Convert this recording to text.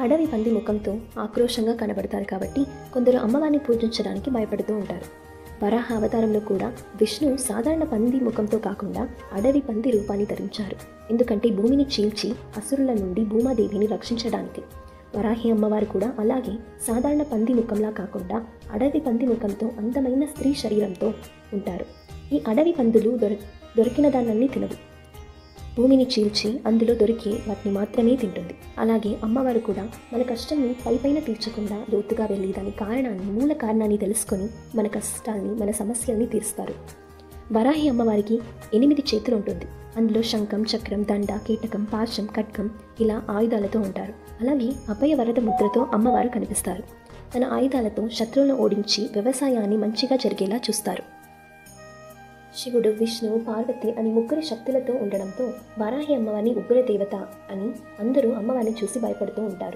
అడవి పంది ముఖంతో ఆక్రోషంగా కనబడతారు కాబట్టి కొందరు అమ్మవారిని పూజించడానికి భయపడుతూ ఉంటారు. వరాహ అవతారంలో కూడా విష్ణువు సాధారణ పంది ముఖంతో కాకుండా అడవి పంది రూపాన్ని ధరించారు. ఎందుకంటే భూమిని చీల్చి అసురుల నుండి భూమాదేవిని రక్షించడానికి. వరాహి అమ్మవారు కూడా అలాగే సాధారణ పంది ముఖంలా కాకుండా అడవి పంది ముఖంతో అందమైన స్త్రీ శరీరంతో ఉంటారు. ఈ అడవి పందులు దొరికిన దాన్ని తినవు. భూమిని చీల్చి అందులో దొరికి వాటిని మాత్రమే తింటుంది. అలాగే అమ్మవారు కూడా మన కష్టాన్ని పైపైన తీర్చకుండా లోతుగా వెళ్ళి దాని మూల కారణాన్ని తెలుసుకొని మన కష్టాన్ని, మన సమస్యల్ని తీరుస్తారు. వరాహి అమ్మవారికి 8 చేతులు ఉంటుంది. అందులో శంఖం, చక్రం, దండ, కీటకం, పాశం, ఖడ్గం ఇలా ఆయుధాలతో ఉంటారు. అలాగే అభయ వరద ముద్రతో అమ్మవారు కనిపిస్తారు. తన ఆయుధాలతో శత్రువులను ఓడించి వ్యవసాయాన్ని మంచిగా జరిగేలా చూస్తారు. శివుడు, విష్ణువు, పార్వతి అని 3 శక్తులతో ఉండడంతో వరాహి అమ్మవారిని ఉగ్ర దేవత అని అందరూ అమ్మవారిని చూసి భయపడుతూ ఉంటారు.